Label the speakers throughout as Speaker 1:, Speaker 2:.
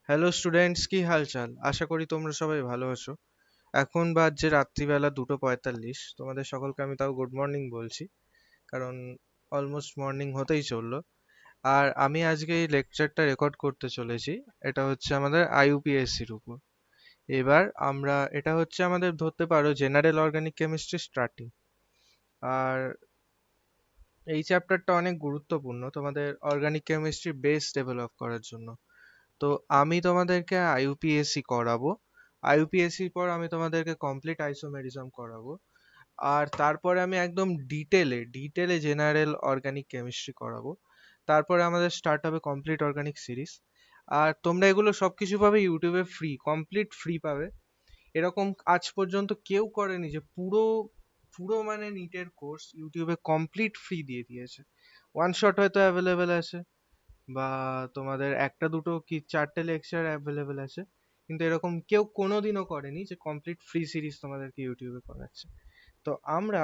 Speaker 1: Hello students, কি হালচাল? আশা করি তোমরা সবাই ভালো আছো। এখন বাজছে রাত্রিবেলা 2:45। তোমাদের সকলকে আমি তাও গুড মর্নিং বলছি, কারণ অলমোস্ট মর্নিং হতেই চললো। আর আমি আজকে এই লেকচারটা রেকর্ড করতে চলেছি। এটা হচ্ছে আমাদের আইইউপিএসসির উপর। এবার আমরা এটা হচ্ছে আমাদের ধরতে পারো জেনারেল অর্গানিক কেমিস্ট্রি স্টার্টিং। আর এই চ্যাপ্টারটা অনেক গুরুত্বপূর্ণ তোমাদের অর্গানিক কেমিস্ট্রি বেস ডেভেলপ করার জন্য। তো আমি তোমাদেরকে আইইউপিএসসি করাবো। আইইউপিএসসির পর আমি তোমাদেরকে কমপ্লিট আইসোমেরিজম করাবো। আর তারপরে আমি একদম ডিটেলে জেনারেল অর্গানিক কেমিস্ট্রি করাবো। তারপরে আমাদের স্টার্ট হবে কমপ্লিট অর্গানিক সিরিজ। আর তোমরা এগুলো সবকিছু পাবে ইউটিউবে ফ্রি, কমপ্লিট ফ্রি পাবে। এরকম আজ পর্যন্ত কেউ করেনি যে পুরো পুরো মানে নিটের কোর্স ইউটিউবে কমপ্লিট ফ্রি দিয়ে দিয়েছে। ওয়ান শট হয়তো অ্যাভেলেবেল আছে, বা তোমাদের একটা দুটো কি চারটে লেকচার অ্যাভেলেবেল আছে, কিন্তু এরকম কেউ কোনোদিনও করেনি যে কমপ্লিট ফ্রি সিরিজ তোমাদেরকে ইউটিউবে করাচ্ছে। তো আমরা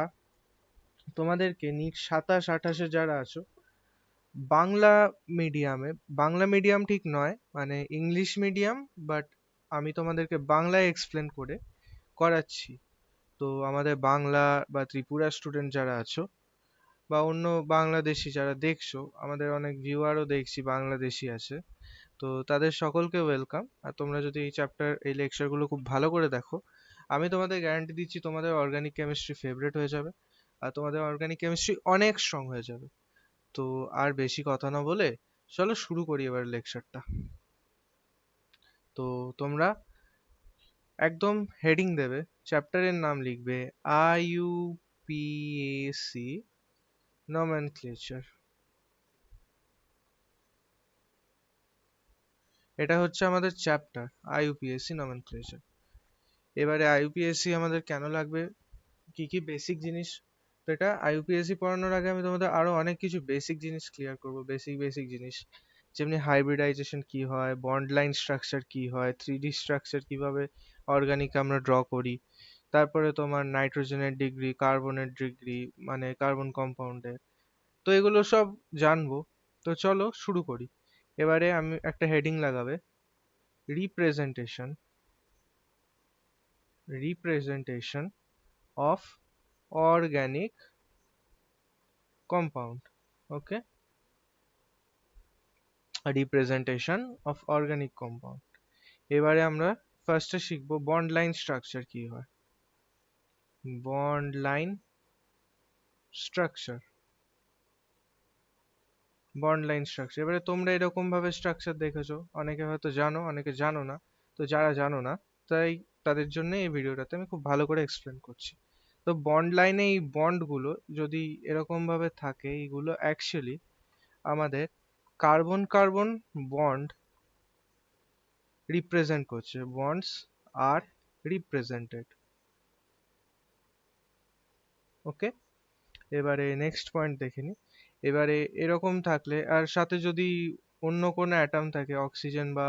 Speaker 1: তোমাদেরকে নিট 27-28-এ যারা আছো বাংলা মিডিয়ামে, বাংলা মিডিয়াম ঠিক নয়, মানে ইংলিশ মিডিয়াম, বাট আমি তোমাদেরকে বাংলায় এক্সপ্লেন করে করাচ্ছি। তো আমাদের বাংলা বা ত্রিপুরা স্টুডেন্ট যারা আছো, বা অন্য বাংলাদেশি যারা দেখছো, আমাদের অনেক ভিউয়ারও দেখছি বাংলাদেশি আছে, তো তাদের সকলকে ওয়েলকাম। আর তোমরা যদি এই লেকচারগুলো খুব ভালো করে দেখো, আমি তোমাদের গ্যারান্টি দিচ্ছি তোমাদের অর্গানিক কেমিস্ট্রি ফেভারিট হয়ে যাবে, আর তোমাদের অর্গানিক কেমিস্ট্রি অনেক স্ট্রং হয়ে যাবে। তো আর বেশি কথা না বলে চলো শুরু করি এবার লেকচারটা। তো তোমরা একদম হেডিং দেবে, চ্যাপ্টারের নাম লিখবে আইইউপিএসি নমেনক্লেচার। এটা হচ্ছে আমাদের চ্যাপ্টার আইইউপিএসি নমেনক্লেচার। এবারে আইইউপিএসসি আমাদের কেন লাগবে, কি কি বেসিক জিনিস। তো এটা আইইউপিএসসি পড়ানোর আগে আমি তোমাদের আরো অনেক কিছু বেসিক জিনিস ক্লিয়ার করব। বেসিক বেসিক জিনিস যেমনি হাইব্রিডাইজেশন কি হয়, বন্ড লাইন স্ট্রাকচার কি হয়, 3D স্ট্রাকচার কিভাবে অর্গানিক আমরা ড্র করি, তারপরে তোমার নাইট্রোজেনের ডিগ্রি, কার্বনের ডিগ্রি, মানে কার্বন কম্পাউন্ডের। তো এগুলো সব জানবো। তো চলো শুরু করি। এবারে আমি একটা হেডিং লাগাবে, representation, representation of organic compound. Okay, a representation of organic compound. এবারে আমরা ফার্স্টে শিখবো বন্ড লাইন স্ট্রাকচার কি হয়। Bond line structure, bond line structure. এবারে তোমরা এরকম ভাবে স্ট্রাকচার দেখেছো, অনেকে হয়তো জানো, অনেকে জানো না। তো যারা জানো না, তাই তাদের জন্য এই ভিডিওটাতে আমি খুব ভালো করে এক্সপ্লেন করছি। তো বন্ড লাইনে এই বন্ড গুলো যদি এরকম ভাবে থাকে, এইগুলো অ্যাকচুয়ালি আমাদের কার্বন কার্বন বন্ড রিপ্রেজেন্ট করছে। বন্ডস আর রিপ্রেজেন্টেড। ওকে, এবারে নেক্সট পয়েন্ট দেখে নি। এবারে এরকম থাকলে আর সাথে যদি অন্য কোনো অ্যাটম থাকে, অক্সিজেন বা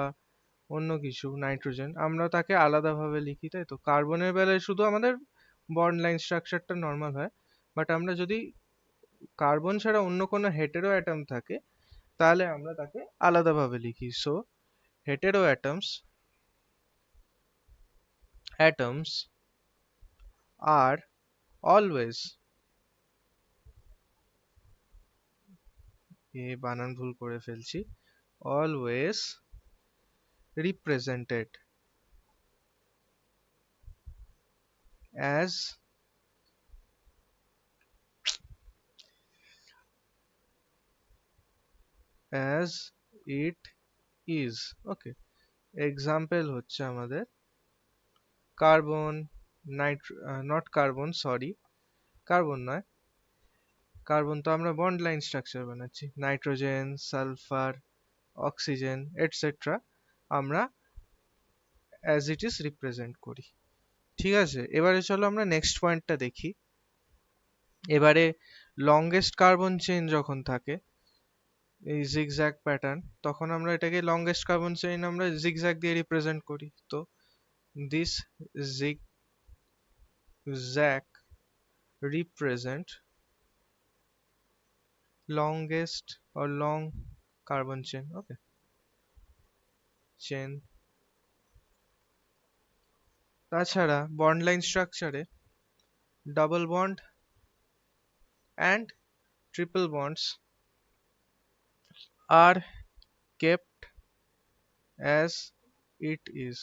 Speaker 1: অন্য কিছু, নাইট্রোজেন, আমরা তাকে আলাদাভাবে লিখি, তাই তো। কার্বনের বেলায় শুধু আমাদের বন্ড লাইন স্ট্রাকচারটা নর্মাল হয়, বাট আমরা যদি কার্বন ছাড়া অন্য কোনো হেটেরো অ্যাটম থাকে, তাহলে আমরা তাকে আলাদাভাবে লিখি। So hetero atoms are always, বানান ভুল করে ফেলছি, always represented as as it is. Okay, example হচ্ছে আমাদের carbon, not carbon, sorry, carbon নয়, কার্বন তো আমরা বন্ড লাইন স্ট্রাকচার বানাচ্ছি। নাইট্রোজেন, সালফার, অক্সিজেন এটসেট্রা আমরা অ্যাজ ইট ইজ রিপ্রেজেন্ট করি। ঠিক আছে, এবারে চলো আমরা নেক্সট পয়েন্টটা দেখি। এবারে লংগেস্ট কার্বন চেইন যখন থাকে, এই জিগজ্যাগ প্যাটার্ন, তখন আমরা এটাকে লংগেস্ট কার্বন চেইন আমরা জিগজ্যাগ দিয়ে রিপ্রেজেন্ট করি। তো this zigzag represent longest or long carbon chain. Okay, chain. তাছাড়া বন্ড লাইন স্ট্রাকচারে double bond and triple bonds are kept as it is.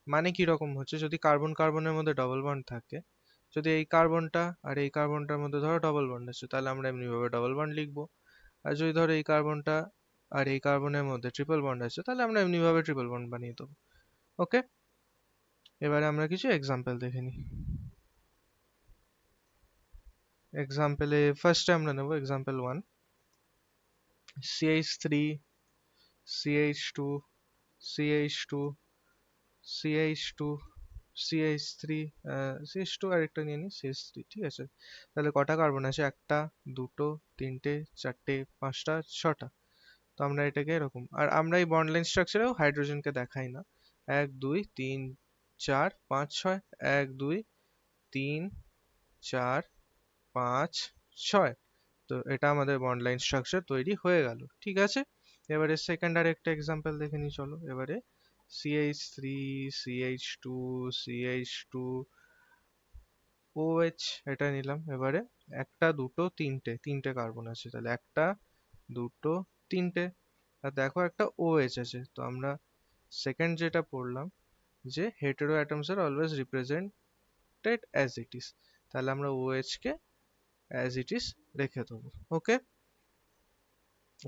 Speaker 1: মানে কি রকম হচ্ছে, যদি কার্বন কার্বনের মধ্যে ডবল বন্ড থাকে, যদি এই কার্বনটা আর এই কার্বনটার মধ্যে ধরো ডবল বন্ড আছে, তাহলে আমরা এমনি ভাবে ডবল বন্ড লিখবো। আর যদি ধরো এই কার্বনটা আর এই কার্বনের মধ্যে ট্রিপল বন্ড আছে, তাহলে আমরা এমনি ভাবে ট্রিপল বন্ড বানিয়ে দেবো। ওকে, এবারে আমরা কিছু এক্সাম্পল দেখে নিই। এক্সাম্পলে ফার্স্টে আমরা নেব example 1, CH3 CH2 CH2 CH2 CH3 CH2 আরেকটা নিয়ে নিই CH3, ঠিক আছে। তাহলে কটা কার্বন আছে? একটা, দুটো, তিনটে, চারটে, পাঁচটা, ছটা। তো আমরা এটাকে এরকম, আর আমরা এই বন্ড লাইন স্ট্রাকচারেও হাইড্রোজেনকে দেখাই না। 1 2 3 4 5 6, 1 2 3 4 5 6। তো এটা আমাদের বন্ড লাইন স্ট্রাকচার তৈরি হয়ে গেল, ঠিক আছে। এবারে সেকেন্ড আর একটা এক্সাম্পল দেখে নিই চলো। এবারে CH3 CH2 CH2 OH এটা নিলাম। এবারে একটা, দুটো, তিনটে কার্বন আছে, তাহলে একটা, দুটো, তিনটে। আর দেখো একটা OH আছে, তো আমরা সেকেন্ড যেটা পড়লাম যে hetero atoms are always represented as it is, তাহলে আমরা OH K as it is রেখে দেবো। ওকে,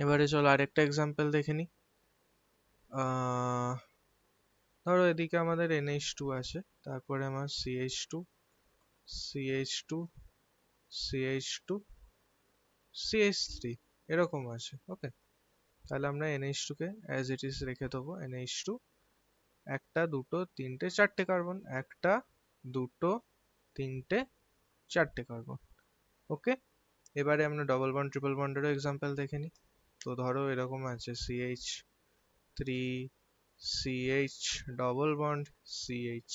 Speaker 1: এবারে চলো আরেকটা এক্সাম্পল দেখে নিই। ধরো এদিকে আমাদের NH2 আছে, তারপরে আমার CH2 CH2 CH2 CH3 এরকম আছে। ওকে, তাহলে আমরা NH2 K as it is রেখে দেবো। NH2 একটা, দুটো, তিনটে, চারটে কার্বন, একটা, দুটো, তিনটে, চারটে কার্বন। ওকে, এবারে আমরা ডবল বন্ড ট্রিপল বন্ডেরও এক্সাম্পল দেখে নিই। তো ধরো এরকম আছে CH3 CH double bond CH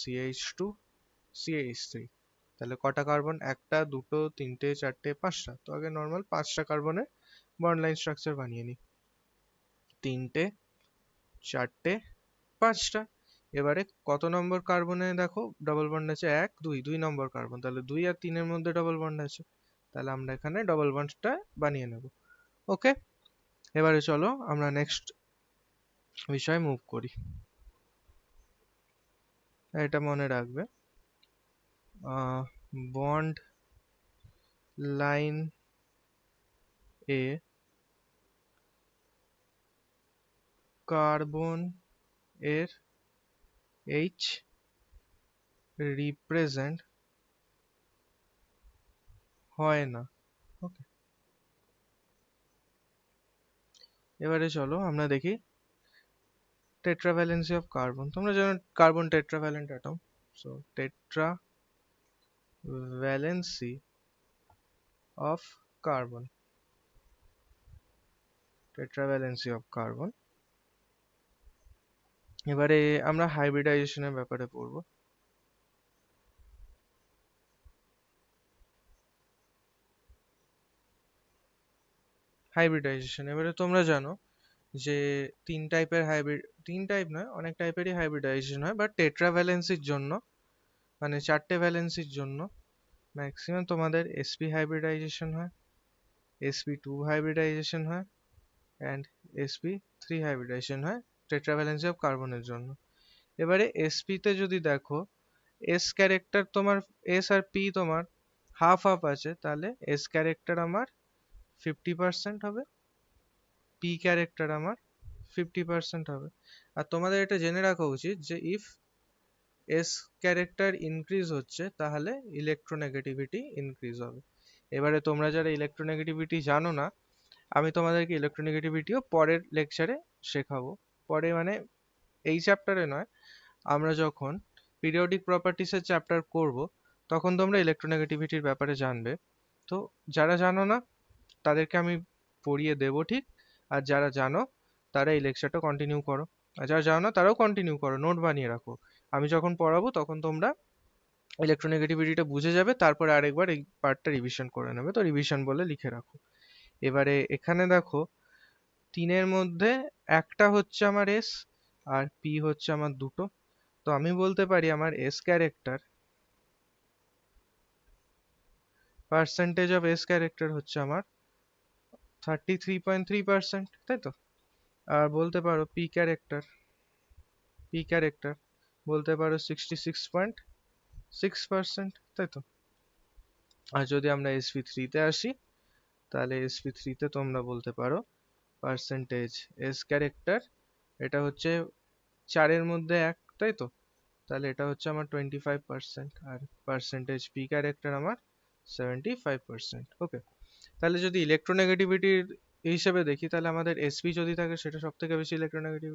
Speaker 1: CH2 CH3। তাহলে কটা কার্বন? একটা, দুটো, তিনটে, চারটে, পাঁচটা। তো আগে নর্মাল পাঁচটা কার্বনের বন্ড লাইন স্ট্রাকচার বানিয়ে নিই। তিনটে, চারটে, পাঁচটা। এবারে কত নম্বর কার্বনে দেখো ডবল বন্ড আছে? এক, দুই, 2 নম্বর কার্বন, তাহলে 2 আর 3-এর মধ্যে ডবল বন্ড আছে, তাহলে আমরা এখানে ডবল বন্ডটা বানিয়ে নেব। ওকে, এবারে চলো আমরা নেক্সট বিষয়ে মুভ করি। এটা মনে রাখবে, বন্ড লাইন এ কার্বন এর H রিপ্রেজেন্ট হয় না। ওকে, এবারে চলো আমরা দেখি টেট্রাভ্যালেন্সি অফ কার্বন। তোমরা জানো carbon tetravalent atom, so tetravalency of carbon, tetravalency of carbon. এবারে আমরা হাইব্রিডাইজেশনের ব্যাপারে পড়বো। হাইব্রিডাইজেশন, এবারে তোমরা জানো যে তিন টাইপের হাইব্রিড, তিন টাইপ নয় অনেক টাইপেরই হাইব্রিডাইজেশন হয়, বাট টেট্রাভ্যালেন্সির জন্য মানে চারটে ভ্যালেন্সির জন্য ম্যাক্সিমাম তোমাদের sp হাইব্রিডাইজেশন হয়, sp2 হাইব্রিডাইজেশন হয় অ্যান্ড sp3 হাইব্রিডাইজেশন হয় টেট্রাভ্যালেন্সি অফ কার্বনের জন্য। এবারে sp তে যদি দেখো s ক্যারেক্টার তোমার, s আর p তোমার হাফ হাফ আছে, তাহলে s ক্যারেক্টার আমার 50% হবে, p ক্যারেক্টার আমার 50% হবে। আর তোমাদের এটা জেনে রাখা উচিত যে ইফ s ক্যারেক্টার ইনক্রিজ হচ্ছে তাহলে ইলেকট্রোনেগেটিভিটি ইনক্রিজ হবে। এবারে তোমরা যারা ইলেকট্রোনেগেটিভিটি জানো না, আমি তোমাদেরকে ইলেকট্রোনেগেটিভিটিও পরের লেকচারে শেখাবো। পরে মানে এই চ্যাপ্টারে নয়, আমরা যখন পিরিয়ডিক প্রপার্টিসের চ্যাপ্টার করব তখন তোমরা ইলেকট্রোনেগেটিভিটির ব্যাপারে জানবে। তো যারা জানো না তাদেরকে আমি পড়িয়ে দেবো ঠিক, আর যারা জানো তারা এই লেকচারটা কন্টিনিউ করো, আর যারা জানো না তারাও কন্টিনিউ করো, নোট বানিয়ে রাখো। আমি যখন পড়াবো তখন তোমরা ইলেকট্রোনেগেটিভিটিটা বুঝে যাবে, তারপরে আরেকবার এই পার্টটা রিভিশন করে নেবে। তো রিভিশন বলে লিখে রাখো। এবারে এখানে দেখো তিনের মধ্যে একটা হচ্ছে আমার এস আর পি হচ্ছে আমার দুটো। তো আমি বলতে পারি আমার S character, percentage of S character হচ্ছে আমার 33.3%, তাই তো? আর বলতে পারো পি ক্যারেক্টার বলতে পারো 66.6%, তাই তো? আর যদি আমরা এসপি থ্রিতে আসি, তাহলে এসপি থ্রিতে তোমরা বলতে পারো পার্সেন্টেজ এস ক্যারেক্টার, এটা হচ্ছে 4-এর মধ্যে 1, তাই তো? তাহলে এটা হচ্ছে আমার 25%, আর পার্সেন্টেজ পি ক্যারেক্টার আমার 75%। ওকে, তাহলে যদি ইলেকট্রোনেগেটিভিটির হিসেবে দেখি, তাহলে আমাদের এসপি যদি থাকে সেটা সব থেকে বেশি ইলেকট্রোনেগেটিভ,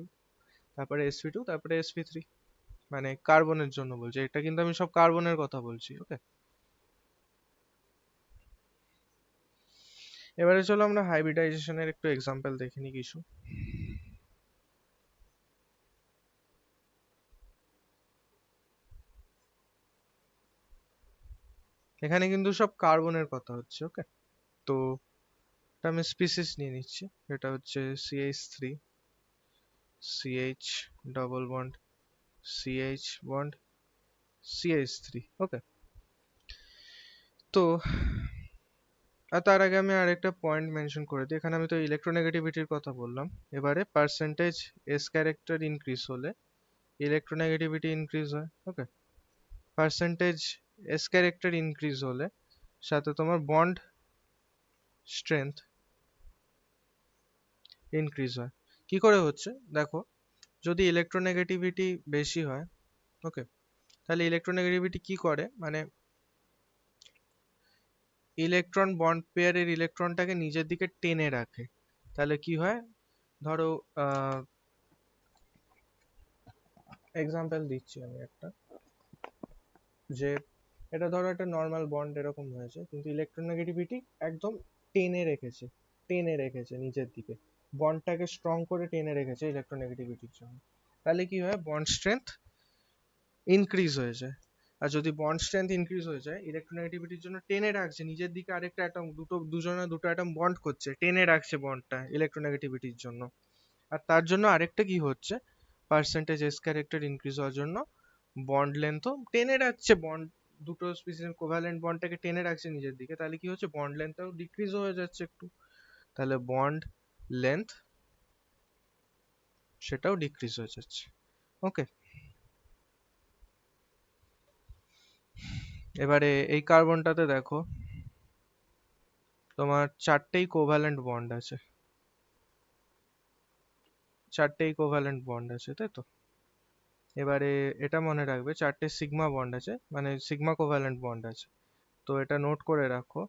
Speaker 1: তারপরে sp2, তারপরে sp3, মানে কার্বনের জন্য বলছি, এটা কিন্তু আমি সব কার্বনের কথা বলছি। ওকে, এবারে চলো আমরা হাইব্রিডাইজেশনের একটু এক্সাম্পল দেখে নিই কিছু। এখানে কিন্তু সব কার্বনের কথা হচ্ছে। ওকে, তো এটা আমি স্পিসিস নিয়ে নিচ্ছি, এটা হচ্ছে CH3, CH double bond, CH bond, CH3। ওকে, তো আর তার আগে আমি আরেকটা পয়েন্ট মেনশন করে দিই, এখানে আমি তো ইলেকট্রোনেগেটিভিটির কথা বললাম, এবারে পার্সেন্টেজ এস ক্যারেক্টার ইনক্রিজ হলে ইলেকট্রোনেগেটিভিটি ইনক্রিজ হয়। ওকে, পার্সেন্টেজ এস ক্যারেক্টার ইনক্রিজ হলে সাথে তোমার বন্ড স্ট্রেংথ ইনক্রিজ হয়। কি করে হচ্ছে দেখো, যদি ইলেকট্রোনেগেটিভিটি বেশি হয়, ওকে, তাহলে ইলেকট্রোনেগেটিভিটি কি করে, মানে ইলেকট্রন বন্ড পেয়ারের ইলেকট্রনটাকে নিজের দিকে টেনে রাখে। তাহলে কি হয়, ধরো এক্সাম্পল দিচ্ছি আমি একটা, যে এটা ধরো একটা নর্মাল বন্ড এরকম হয়েছে, কিন্তু ইলেকট্রোনেগেটিভিটি একদম টেনে রেখেছে, নিজের দিকে, বন্ডটাকে স্ট্রং করে টেনে রেখেছে ইলেকট্রোনেগেটিভিটির জন্য। তাহলে কি হয়, বন্ড স্ট্রেংথ ইনক্রিজ হয়ে যায়। আর যদি বন্ড স্ট্রেংথ ইনক্রিজ হয়ে যায়, ইলেকট্রোনেগেটিভিটির জন্য টেনে রাখছে নিজের দিকে আরেকটা অ্যাটম, দুজনে দুটো অ্যাটম বন্ড করছে, টেনে রাখছে বন্ডটা ইলেকট্রোনেগেটিভিটির জন্য। আর তার জন্য আরেকটা কি হচ্ছে, পার্সেন্টেজ এস ক্যারেক্টার ইনক্রিজ হওয়ার জন্য বন্ড লেন্থও টেনে রাখছে, বন্ড দুটো স্পিসিসের কোভ্যালেন্ট বন্ডটাকে টেনে রাখছে নিজের দিকে, তাহলে কি হচ্ছে, বন্ড লেন্থটাও ডিক্রিজ হয়ে যাচ্ছে একটু, তাহলে বন্ড লেন্থ সেটাও ডিক্রিজ হয়ে যাচ্ছে। ওকে, এবারে এই কার্বনটাতে দেখো তোমার চারটেই কোভ্যালেন্ট বন্ড আছে, তাই তো? এবারে এটা মনে রাখবে, চারটে সিগমা বন্ড আছে, মানে সিগমা কোভ্যালেন্ট বন্ড আছে। তো এটা নোট করে রাখো,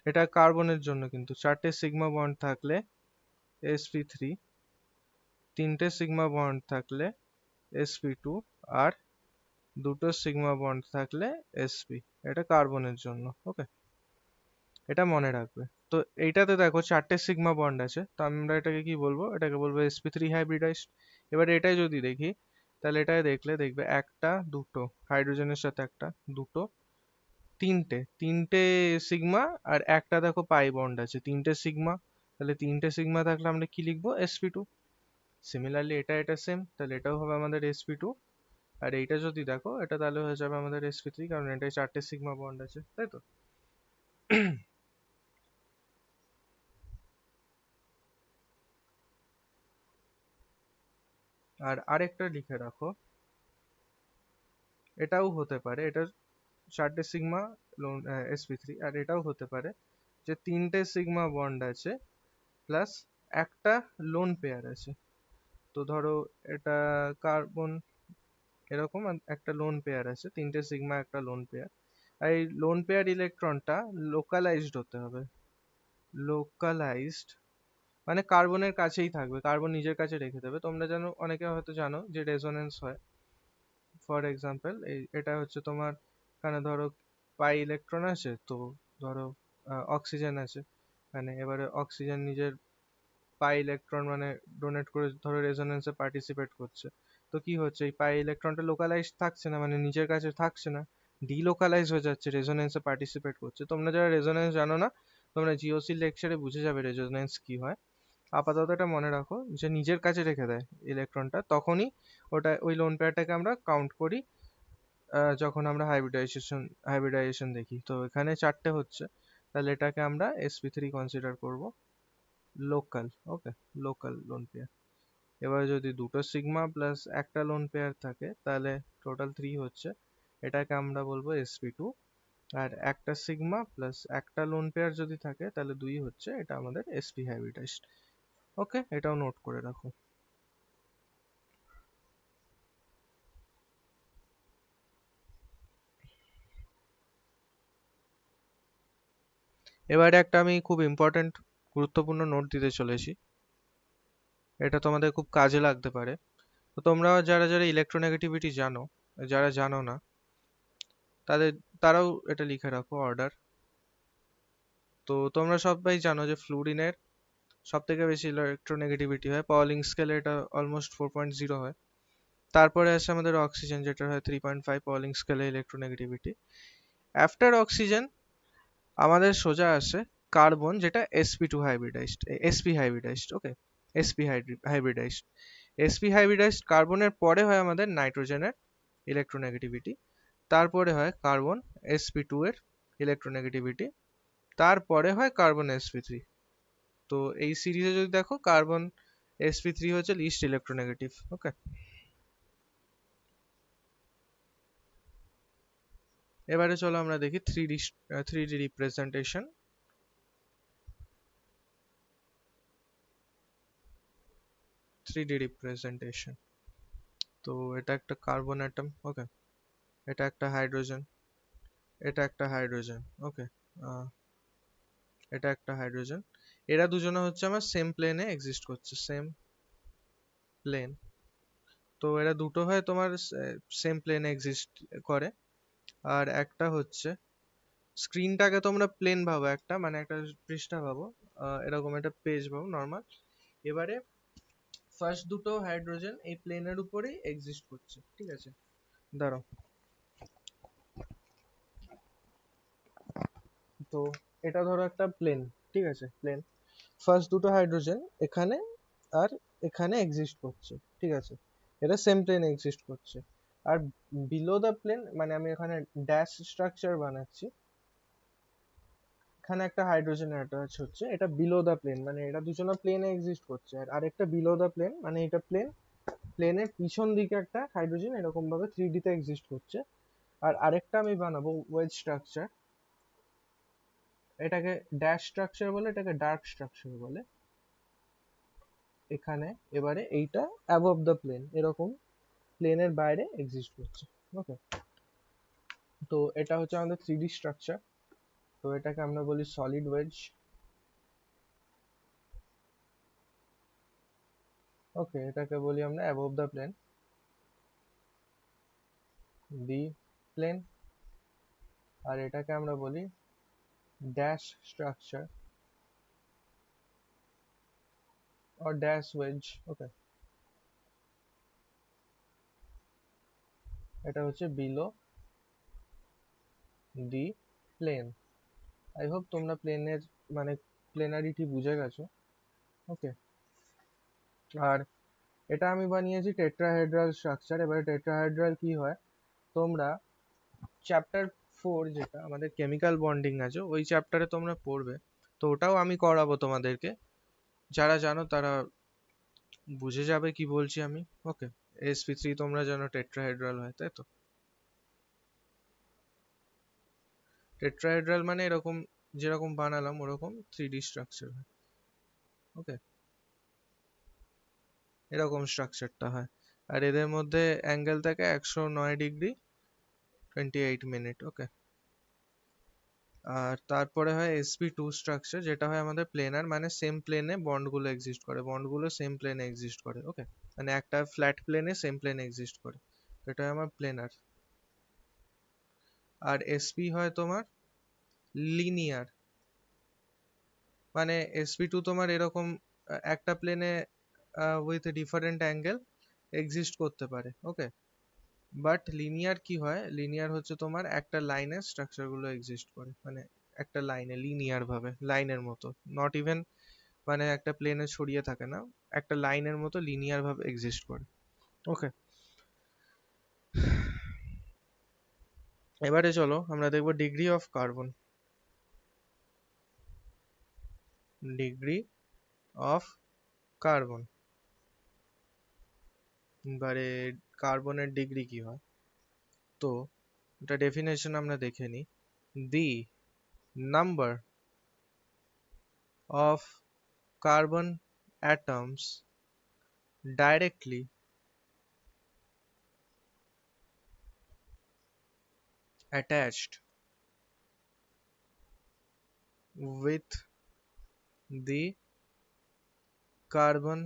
Speaker 1: এটা কার্বনের জন্য কিন্তু চারটে সিগমা বন্ড থাকলে sp3, তিনটে সিগমা বন্ড থাকলে sp2, আর দুটো সিগমা বন্ড থাকলে sp। এটা কার্বনের জন্য। ওকে, এটা মনে রাখবে। তো এইটাতে দেখো চারটে সিগমা বন্ড আছে, তো আমরা এটাকে কি বলবো, এটাকে বলবো sp3 হাইব্রিডাইজড। এবারে এটাই যদি দেখি, তাহলে এটাই দেখবে একটা দুটো হাইড্রোজেনের সাথে একটা দুটো তিনটে তিনটে সিগমা, আর একটা দেখো পাই বন্ড আছে, তিনটে সিগমা। তাহলে তিনটে সিগমা থাকলে আমরা কি লিখবো, sp2। সিমিলারলি এটা সেম, তাহলে এটাও হবে আমাদের sp2। আর এইটা যদি দেখো, এটা তাহলে হয়ে যাবে আমাদের sp3, কারণ এটাই চারটে সিগমা বন্ড আছে, তাই তো? আর আরেকটা লিখে রাখো, এটাও হতে পারে, এটা চারটে সিগমা sp3, আর এটাও হতে পারে যে তিনটে সিগমা বন্ড আছে প্লাস একটা লোন পেয়ার আছে। তো ধরো এটা কার্বন এরকম, আর একটা লোন পেয়ার আছে, তিনটে সিগমা একটা লোন পেয়ার। আর এই লোন পেয়ার ইলেকট্রনটা লোকালাইজড হতে হবে, লোকালাইজড মানে কার্বনের কাছেই থাকবে, কার্বন নিজের কাছে রেখে দেবে। তোমরা জানো, অনেকে হয়তো জানো যে রেজোনেন্স হয়। ফর এক্সাম্পল এটা হচ্ছে তোমার, এখানে ধরো পাই ইলেকট্রন আছে, তো ধরো অক্সিজেন আছে, মানে এবারে অক্সিজেন নিজের পাই ইলেকট্রন মানে ডোনেট করে ধরো রেজোনেন্সে পার্টিসিপেট করছে। তো কি হচ্ছে, এই পাই ইলেকট্রনটা লোকালাইজ থাকছে না, মানে নিজের কাছে থাকছে না, ডিলোকালাইজ হয়ে যাচ্ছে, রেজোনেন্সে পার্টিসিপেট করছে। তোমরা যারা রেজোনেন্স জানো না, তোমরা জিওসি লেকচারে বুঝে যাবে রেজোনেন্স কি হয়। আপাতত এটা মনে রাখো যে নিজের কাছে রেখে দেয় ইলেকট্রনটা, তখনই ওটা ওই লোন পেয়ারটাকে আমরা কাউন্ট করি যখন আমরা হাইব্রিডাইজেশন দেখি। তো এখানে চারটে হচ্ছে, তাহলে এটাকে আমরা sp3 কনসিডার করব লোকাল। ওকে, লোকাল লোন পেয়ার। এবার যদি দুটো সিগমা প্লাস একটা লোন পেয়ার থাকে তাহলে টোটাল 3 হচ্ছে, এটাকে আমরা বলবো sp2। আর একটা সিগমা প্লাস একটা লোন পেয়ার যদি থাকে তাহলে 2 হচ্ছে, এটা আমাদের sp হাইব্রিডাইজড। ওকে, এটাও নোট করে রাখো। এবারে একটা আমি খুব ইম্পর্ট্যান্ট গুরুত্বপূর্ণ নোট দিতে চলেছি, এটা তোমাদের খুব কাজে লাগতে পারে। তো তোমরা যারা যারা ইলেকট্রোনেগেটিভিটি জানো, যারা জানো না তাদের, তারাও এটা লিখে রাখো অর্ডার। তো তোমরা সবাই জানো যে ফ্লুরিনের সব থেকে বেশি ইলেকট্রোনেগেটিভিটি হয়, পাউলিং স্কেলে এটা অলমোস্ট 4.0 হয়। তারপরে আসে আমাদের অক্সিজেন, যেটা হয় 3.5 পাউলিং স্কেলে ইলেকট্রোনেগেটিভিটি। আফটার অক্সিজেন আমাদের সোজা আসে কার্বন, যেটা sp2 হাইব্রিডাইজড, sp হাইব্রিডাইজড। ওকে, sp হাইব্রিডাইজড। sp হাইব্রিডাইজড কার্বনের পরে হয় আমাদের নাইট্রোজেনের ইলেকট্রোনেগেটিভিটি, তারপরে হয় কার্বন sp2 এর ইলেকট্রোনেগেটিভিটি, তারপরে হয় কার্বন sp3। তো এই সিরিজে যদি দেখো কার্বন sp3 হচ্ছে লিস্ট ইলেকট্রোনেগেটিভ। ওকে, এবারে চলো আমরা দেখি 3D রিপ্রেজেন্টেশন। 3D representation. তো এটা একটা কার্বন অ্যাটম। ওকে, এটা একটা হাইড্রোজেন, এটা একটা হাইড্রোজেন। ওকে, এটা একটা হাইড্রোজেন। এরা দুজনে হচ্ছে আমার সেম প্লেনে এক্সিস্ট করছে, সেম প্লেন। তো এরা দুটো হয় তোমার সেম প্লেনে এক্সিস্ট করে। আর একটা হচ্ছে, স্ক্রিনটাকে তোমরা প্লেন ভাবো, একটা মানে একটা পৃষ্ঠা ভাবো, এরকম একটা পেজ ভাবো নর্মাল। এবারে ফার্স্ট দুটো হাইড্রোজেন এই প্লেনের উপরেই এক্সিস্ট করছে, ঠিক আছে? দাঁড়াও। তো এটা ধরো একটা প্লেন, ঠিক আছে, প্লেন। ফার্স্ট দুটো হাইড্রোজেন এখানে আর এখানে এক্সিস্ট করছে, ঠিক আছে, এটা সেম প্লেনে এক্সিস্ট করছে। আর বিলো দ্য প্লেন, মানে আমি এখানে ড্যাশ স্ট্রাকচার বানাচ্ছি, এখানে একটা হাইড্রোজেন অ্যাটাচ হচ্ছে, এটা বিলো দ্য প্লেন, মানে এটা দুজনে প্লেনে এক্সিস্ট করছে। আর আরেকটা বিলো দ্য প্লেন, মানে এটা প্লেন, প্লেনের পিছন দিকে একটা হাইড্রোজেন এরকম ভাবে 3D তে এক্সিস্ট করছে। আর আরেকটা আমি বানাবো ওয়েজ স্ট্রাকচার, এটাকে ড্যাশ স্ট্রাকচার বলে, এটাকে ডার্ক স্ট্রাকচার বলে। এখানে এবারে এইটা অ্যাবভ দ্য প্লেন, এরকম প্লেনের বাইরে এক্সিস্ট করছে। ওকে, তো এটা হচ্ছে আমাদের 3D স্ট্রাকচার। তো এটাকে আমরা বলি সলিড ওয়েজ। ওকে, এটাকে বলি আমরা above the plane, the plane. আর এটাকে আমরা বলি dash structure or dash wedge. Okay, এটা হচ্ছে below the plane. I hope তোমরা প্লেনের মানে প্লেনারিটি বুঝে গেছো। ওকে, আর এটা আমি বানিয়েছি টেট্রাহেড্রাল স্ট্রাকচার। এবারে টেট্রাহেড্রাল কি হয়, তোমরা চ্যাপ্টার 4, যেটা আমাদের কেমিক্যাল বন্ডিং আছে, ওই চ্যাপ্টারে তোমরা পড়বে। তো ওটাও আমি করাবো তোমাদেরকে, যারা জানো তারা বুঝে যাবে কি বলছি আমি। ওকে, sp3 তোমরা জানো টেট্রাহেড্রাল হয়, তাই তো? টেট্রাহেড্রাল মানে এরকম, যেরকম বানালাম ওরকম 3D স্ট্রাকচার হয়। ওকে, এরকম স্ট্রাকচারটা হয়। আর এদের মধ্যে অ্যাঙ্গেল থাকে 109 ডিগ্রি 28 মিনিট। ওকে, আর তারপরে হয় sp2 স্ট্রাকচার, যেটা হয় আমাদের প্লেনার, মানে সেম প্লেনে বন্ডগুলো এক্সিস্ট করে, বন্ডগুলো সেম প্লেনে এক্সিস্ট করে। ওকে, মানে একটা ফ্ল্যাট প্লেনে সেম প্লেনে এক্সিস্ট করে, তো এটা হয় আমার প্লেনার। আর sp হয় তোমার লিনিয়ার, মানে sp2 তোমার এরকম একটা প্লেনে উইথ ডিফারেন্ট অ্যাঙ্গেল এক্সিস্ট করতে পারে। ওকে, বাট লিনিয়ার কি হয়, লিনিয়ার হচ্ছে তোমার একটা লাইনে স্ট্রাকচার গুলো এক্সিস্ট করে, মানে একটা লাইনে লিনিয়ার ভাবে, লাইনের মতো, নট ইভেন মানে একটা প্লেনে ছড়িয়ে থাকে না, একটা লাইনের মতো লিনিয়ার ভাবে এক্সিস্ট করে। ওকে, এবারে চলো আমরা দেখবো degree of carbon. Degree of carbon, এবারে কার্বনের ডিগ্রি কি হয়, তো এটা ডেফিনেশন আমরা দেখে নিই। The number of carbon atoms directly attached with the carbon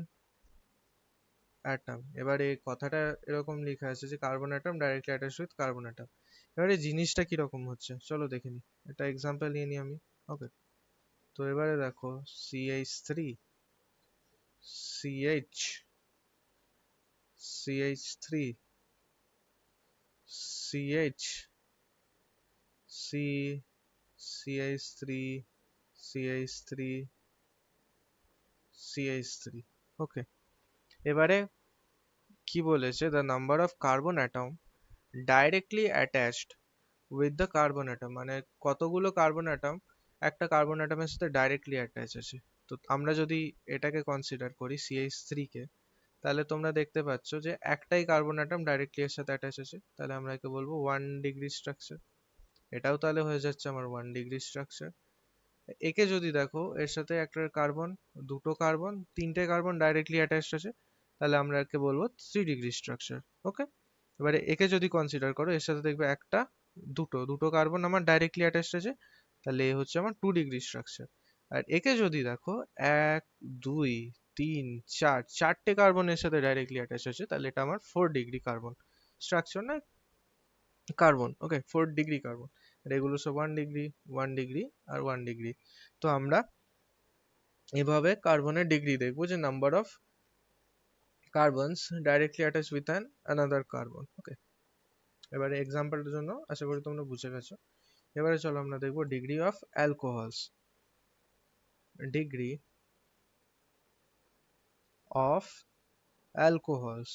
Speaker 1: atom। এবারে কথাটা এরকম লেখা আছে যে carbon atom directly attached with carbon atom. এবারে জিনিসটা কিরকম হচ্ছে চলো দেখে নিই, একটা এক্সাম্পল নিয়ে নিই আমি। ওকে, তো এবারে দেখো CH3 CH CH3 CH C CH3 CH3 CH3। ওকে, এবারে কি বলেছে, the number of carbon atom directly attached with the carbon atom, মানে কতগুলো কার্বন অ্যাটম একটা কার্বন অ্যাটমের সাথে ডাইরেক্টলি অ্যাটাচ আছে। তো আমরা যদি এটাকে কনসিডার করি CH3 কে, তাহলে তোমরা দেখতে পাচ্ছ যে একটাই কার্বন অ্যাটম ডাইরেক্টলি এর সাথে অ্যাটাচ আছে, তাহলে আমরা একে বলবো 1 ডিগ্রি স্ট্রাকচার। এটাও তাহলে হয়ে যাচ্ছে আমার 1 ডিগ্রি স্ট্রাকচার। একে যদি দেখো এর সাথে একটা কার্বন, দুটো কার্বন, তিনটে কার্বন ডাইরেক্টলি অ্যাটাচড আছে, তাহলে আমরা একে বলবো 3 ডিগ্রি স্ট্রাকচার। ওকে, এবারে একে যদি কনসিডার করো এর সাথে দেখবে একটা, দুটো দুটো কার্বন আমার ডাইরেক্টলি অ্যাটাচড আছে, তাহলে এ হচ্ছে আমার 2 ডিগ্রি স্ট্রাকচার। আর একে যদি দেখো 1 2 3 4 চারটে কার্বনের সাথে ডাইরেক্টলি অ্যাটাচ আছে, তাহলে এটা আমার 4 ডিগ্রি কার্বন স্ট্রাকচার না কার্বন। ওকে, 4 ডিগ্রি কার্বন। আর এগুলো সব 1 ডিগ্রি 1 ডিগ্রি আর 1 ডিগ্রি। তো আমরা এভাবে কার্বনের ডিগ্রি দেখবো, যে number of carbons directly attach with an another carbon. Okay, এবারে এক্সাম্পলটার জন্য আশা করি তোমরা বুঝে গেছো। এবারে চলো আমরা দেখবো degree of alcohols. Degree of alcohols,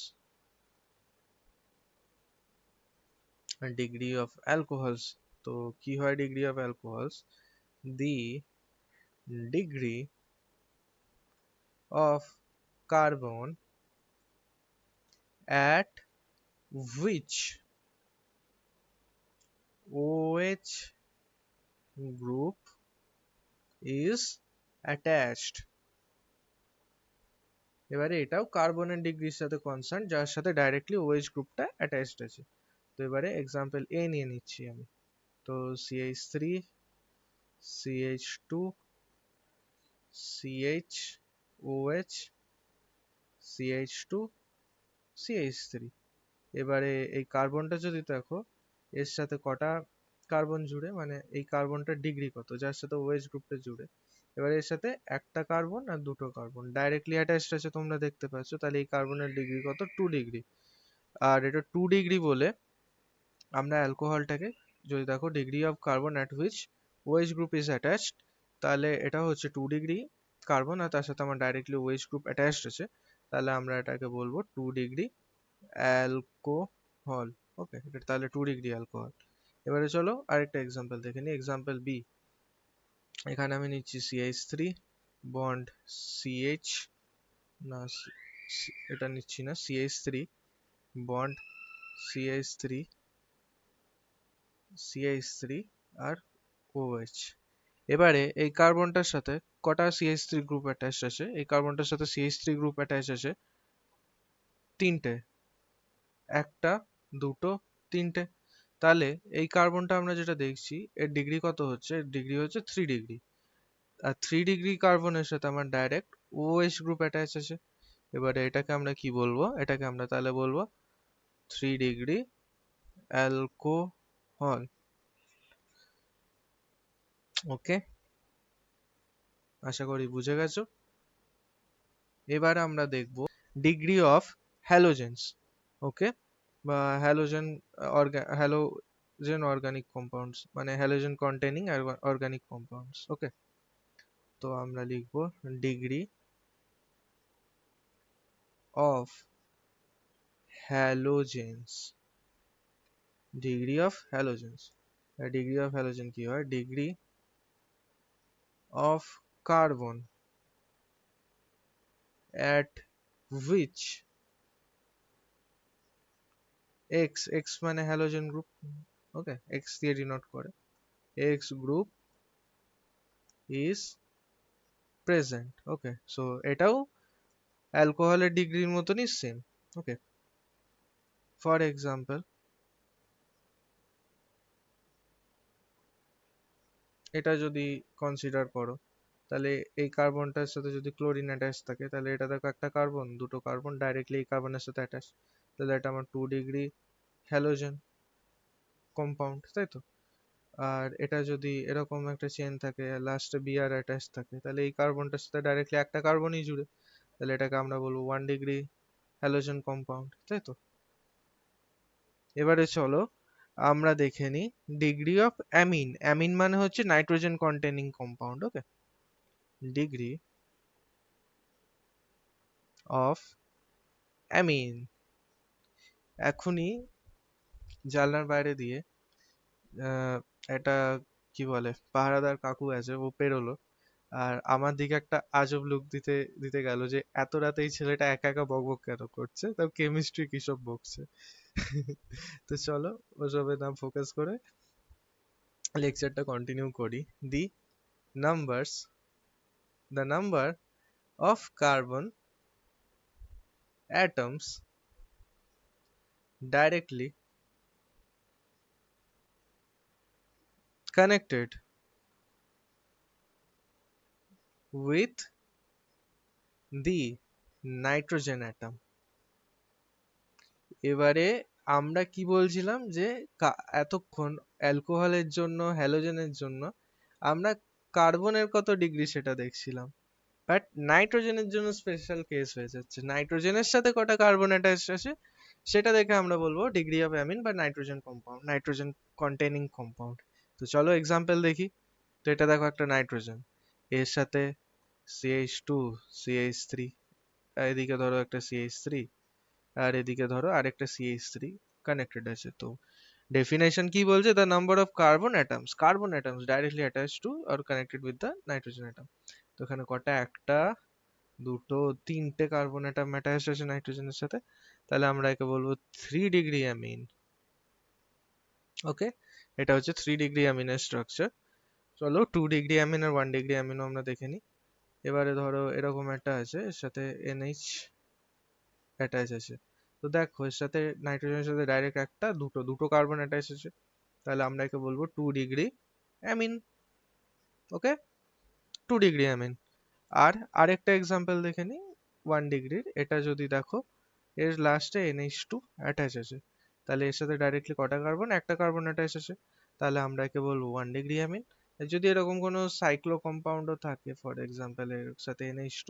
Speaker 1: degree of alcohols, তো কি হয় degree of alcohols, the degree of carbon at which OH group is attached। এবারে এটাও কার্বনের ডিগ্রির সাথে কনসার্ন, যার সাথে ডাইরেক্টলি OH গ্রুপটা অ্যাটাচড আছে। তো এবারে এক্সাম্পল এ নিয়ে নিচ্ছি আমি। তো CH3 CH2 CHOH CH2 CH3। এবারে এই কার্বনটা যদি দেখো এর সাথে কটা কার্বন জুড়ে, মানে এই কার্বনটার ডিগ্রি কত যার সাথে OH গ্রুপটা জুড়ে। এবারে এর সাথে একটা কার্বন আর দুটো কার্বন ডাইরেক্টলি অ্যাটাচড আছে তোমরা দেখতে পাচ্ছ, তাহলে এই কার্বনের ডিগ্রি কত, 2 ডিগ্রি। আর এটা 2 ডিগ্রি বলে আমরা অ্যালকোহলটাকে যদি দেখো degree of carbon at which OH group is attached, তাহলে এটা হচ্ছে 2 ডিগ্রি কার্বন আর তার সাথে আমার ডাইরেক্টলি OH গ্রুপ অ্যাটাচড আছে, তাহলে আমরা এটাকে বলবো 2 ডিগ্রি অ্যালকোহল। ওকে, এটা তাহলে 2 ডিগ্রি অ্যালকোহল। এবারে চলো আরেকটা এক্সাম্পল দেখে নিই, এক্সাম্পল বি। এখানে আমি নিচ্ছি CH3 বন্ড CH, না এটা নিচ্ছি না, CH3 বন্ড CH3 CH3 আর OH। এবারে এই কার্বনটার সাথে কটা CH3 গ্রুপ অ্যাটাচড আছে, এই কার্বনটার সাথে CH3 গ্রুপ অ্যাটাচ আছে তিনটে, একটা, দুটো, তিনটে। তাহলে এই কার্বনটা আমরা যেটা দেখছি এর ডিগ্রি কত হচ্ছে, এর ডিগ্রি হচ্ছে 3 ডিগ্রি। আর 3 ডিগ্রি কার্বনের সাথে আমার ডাইরেক্ট OH গ্রুপ অ্যাটাচ আছে। এবারে এটাকে আমরা কি বলবো, এটাকে আমরা তাহলে বলবো 3 ডিগ্রি অ্যালকোহল। ওকে, আশা করি বুঝে গেছো। এবার আমরা দেখব ডিগ্রি অফ হ্যালোজেনস। ওকে, বা হ্যালোজেন হ্যালোজেন অর্গানিক কম্পাউন্ডস, মানে halogen containing organic compounds. Okay, তো আমরা লিখবো degree of halogens, degree of halogens. Degree of halogen কি হয়? Degree of carbon at which x মানে হ্যালোজেন গ্রুপ, ওকে, x দিয়ে denote করে, x group is present, okay. So এটাও অ্যালকোহলের ডিগ্রির মতনই সেম, ওকে। ফর এক্সাম্পল, এটা যদি কনসিডার করো, তাহলে এই কার্বনটার সাথে যদি ক্লোরিন অ্যাটাচ থাকে, তাহলে এটা দেখো একটা কার্বন, দুটো কার্বন ডাইরেক্টলি এই কার্বনের সাথে অ্যাটাচ, তাহলে এটা আমার 2 ডিগ্রি হ্যালোজেন কম্পাউন্ড, তাই তো? আর এটা যদি এরকম একটা চেন থাকে, লাস্টে বিআর অ্যাটাচ থাকে, তাহলে এই কার্বনটার সাথে ডাইরেক্টলি একটা কার্বনই জুড়ে, তাহলে এটাকে আমরা বলবো 1 ডিগ্রি হ্যালোজেন কম্পাউন্ড, তাই তো? এবারে চলো আমরা দেখে নিই ডিগ্রি অফ অ্যামিন। অ্যামিন মানে হচ্ছে nitrogen containing compound, okay. Degree of amine. এখনই জানলার বাইরে দিয়ে একটা কি বলে পাহারাদার কাকু আছে, ও পেরোলো, আর আমার দিকে একটা আজব লুক দিতে দিতে গেল যে এত রাতে এই ছেলেটা একা একা বকবক কেন করছে, তাও কেমিস্ট্রি কিসব বকছে। তো চলো ওসবে না ফোকাস করে লেকচারটা কন্টিনিউ করি। দি numbers, the number of carbon atoms directly connected with the nitrogen atom। এবারে আমরা কি বলছিলাম যে এতক্ষণ অ্যালকোহলের জন্য, হ্যালোজেনের জন্য আমরা কার্বনের কত ডিগ্রি সেটা দেখছিলাম, বাট নাইট্রোজেনের জন্য স্পেশাল কেস হয়ে যাচ্ছে, নাইট্রোজেনের সাথে কটা কার্বন অ্যাটাচ আছে সেটা দেখে আমরা বলবো ডিগ্রি অফ অ্যামিন বা nitrogen compound, nitrogen containing compound. তো চলো এক্সাম্পল দেখি। তো এটা দেখো একটা নাইট্রোজেন, এর সাথে CH2 CH3, এদিকে ধরো একটা CH3, আর এদিকে ধরো আরেকটা CH3 কানেক্টেড আছে। তো ডেফিনেশন কি বলছে? The number of carbon atoms directly attached to or connected with the nitrogen atom. তো এখানে কটা? একটা, দুটো, তিনটে কার্বন অ্যাটম অ্যাটাচ আছে নাইট্রোজেনের সাথে, তাহলে আমরা একে বলবো 3 ডিগ্রি অ্যামিন, ওকে। এটা হচ্ছে 3 ডিগ্রি অ্যামিনের স্ট্রাকচার। চলো 2 ডিগ্রি অ্যামিন আর 1 ডিগ্রি অ্যামিনও আমরা দেখে নিই। এবারে ধরো এরকম একটা আছে, এর সাথে NH অ্যাটাচ আছে। তো দেখো এর সাথে নাইট্রোজেনের সাথে ডাইরেক্ট একটা, দুটো দুটো কার্বন অ্যাটাচ আছে, তাহলে আমরা একে বলবো 2 ডিগ্রি অ্যামিন, ওকে। 2 ডিগ্রি অ্যামিন। আর আরেকটা এক্সাম্পল দেখে নিই 1 ডিগ্রির। এটা যদি দেখো এর লাস্টে NH2 অ্যাটাচ আছে, তাহলে এর সাথে ডাইরেক্টলি কটা কার্বন? একটা কার্বন অ্যাটাচ আছে, তাহলে আমরা একে বলবো 1 ডিগ্রি অ্যামিন। যদি এরকম কোনো সাইক্লো কম্পাউন্ডও থাকে, ফর এক্সাম্পল এর সাথে NH2,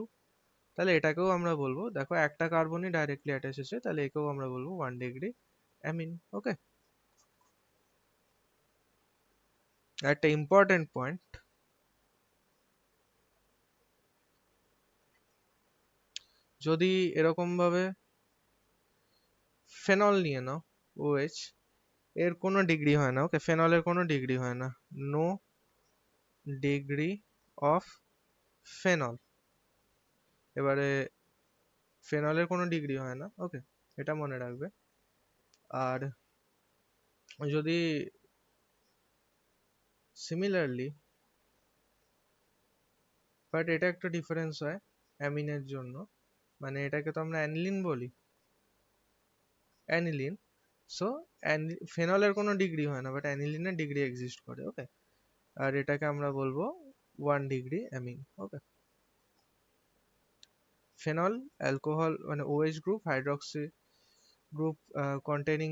Speaker 1: তাহলে এটাকেও আমরা বলবো, দেখো একটা কার্বনই ডাইরেক্টলি অ্যাটাচ আছে, তাহলে একেও আমরা বলবো 1 ডিগ্রি অ্যামিন, ওকে। একটা ইম্পর্টেন্ট পয়েন্ট, যদি এরকম ভাবে ফেনল নিয়ে নাও, OH, এর কোনো ডিগ্রি হয় না, ওকে, ফেনলের কোনো ডিগ্রি হয় না, নো ডিগ্রি অফ ফেনল। এবারে ফেনলের কোনো ডিগ্রি হয় না, ওকে, এটা মনে রাখবে। আর যদি সিমিলারলি, বাট এটা একটা ডিফারেন্স হয় অ্যামিনের জন্য, মানে এটাকে তো আমরা অ্যানিলিন বলি, অ্যানিলিন। সো ফেনলের কোনো ডিগ্রি হয় না, বাট অ্যানিলিনের ডিগ্রি এক্সিস্ট করে, ওকে। আর এটাকে আমরা বলবো 1 ডিগ্রি অ্যামিন, ওকে। ফেনল অ্যালকোহল মানে OH group hydroxy group containing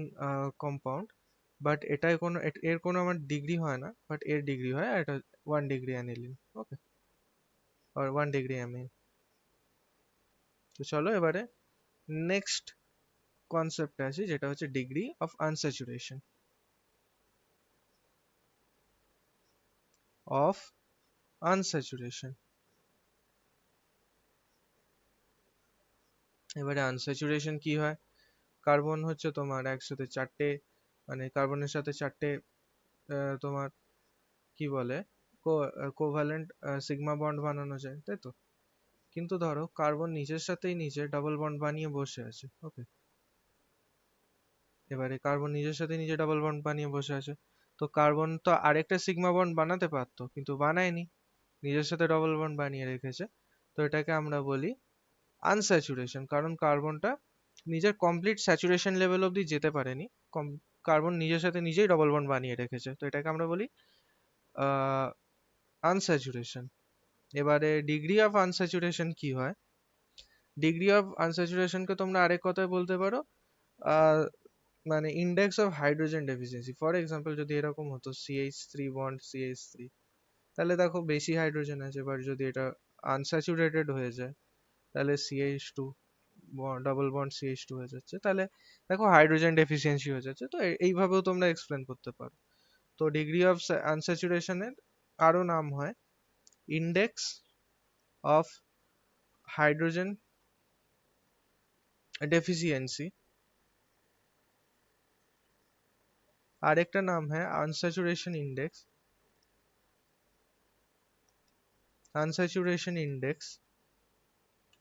Speaker 1: compound, but এটাই কোনো এর কোনো আমার ডিগ্রি হয় না, বাট এর ডিগ্রি হয়, আর এটা 1 ডিগ্রি অ্যানিলিন, ওকে, আর 1 ডিগ্রি অ্যামিন। তো চলো এবারে নেক্সট কনসেপ্টে আসি, যেটা হচ্ছে degree of unsaturation. Of unsaturation এবারে আনস্যাচুরেশন কি হয়, কার্বন হচ্ছে তোমার একসাথে চারটে, মানে কার্বনের সাথে চারটে তোমার কি বলে কোভ্যালেন্ট সিগমা বন্ড বানানো যায়, তাই তো? কিন্তু ধরো কার্বন নিজের সাথেই নিজে ডাবল বন্ড বানিয়ে বসে আছে, ওকে? এবারে কার্বন নিজের সাথে নিজে ডাবল বন্ড বানিয়ে বসে আছে, তো কার্বন তো আরেকটা সিগমা বন্ড বানাতে পারতো কিন্তু বানায়নি, নিজের সাথে ডবল বন্ড বানিয়ে রেখেছে। তো এটাকে আমরা বলি আনস্যাচুরেশন, কারণ কার্বনটা নিজের কমপ্লিট স্যাচুরেশন লেভেল অবধি যেতে পারেনি, কার্বন নিজের সাথে নিজেই ডবল বন্ড বানিয়ে রেখেছে, তো এটাকে আমরা বলি আনস্যাচুরেশন। এবারে ডিগ্রি অফ আনস্যাচুরেশন কি হয়, ডিগ্রি অফ আনস্যাচুরেশনকে তোমরা আরেক কথায় বলতে পারো আহ, মানে index of hydrogen deficiency. For example যদি এরকম হতো CH3 বন্ড CH3, তাহলে দেখো বেশি হাইড্রোজেন আছে, বাট যদি এটা আনস্যাচুরেটেড হয়ে যায় তাহলে CH2 ডাবল বন্ড CH2 হয়ে যাচ্ছে, তাহলে দেখো হাইড্রোজেন ডেফিসিয়েন্সি হয়ে যাচ্ছে। তো এইভাবেও তোমরা এক্সপ্লেন করতে পারো। তো ডিগ্রি অফ আনস্যাচুরেশনের আরো নাম হয় ইন্ডেক্স অফ হাইড্রোজেন ডেফিসিয়েন্সি, আরেকটা নাম হয় আনস্যাচুরেশন ইন্ডেক্স, আনস্যাচুরেশন ইন্ডেক্স,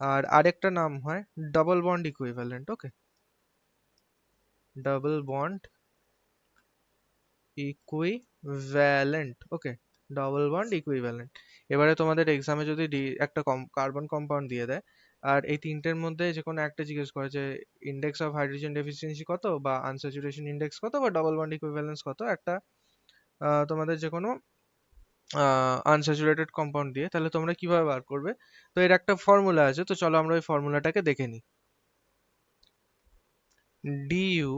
Speaker 1: আর আরেকটা নাম হয় double bond equivalent, okay? Double bond equivalent, okay? Double bond equivalent. এবারে তোমাদের এক্সামে যদি একটা কার্বন কম্পাউন্ড দিয়ে দেয়, আর এই তিনটের মধ্যে যে কোনো একটা জিজ্ঞেস করে যে ইন্ডেক্স অফ হাইড্রোজেন ডেফিসিয়েন্সি কত, বা আনস্যাচুরেশন ইন্ডেক্স কত, বা ডাবল বন্ড ইকুইভ্যালেন্স কত, একটা তোমাদের যে কোনো আনস্যাচুরেটেড কম্পাউন্ড দিয়ে, তাহলে তোমরা কিভাবে বার করবে? তো এর একটা ফর্মুলা আছে, তো চলো আমরা ওই ফর্মুলাটাকে দেখে নিই। du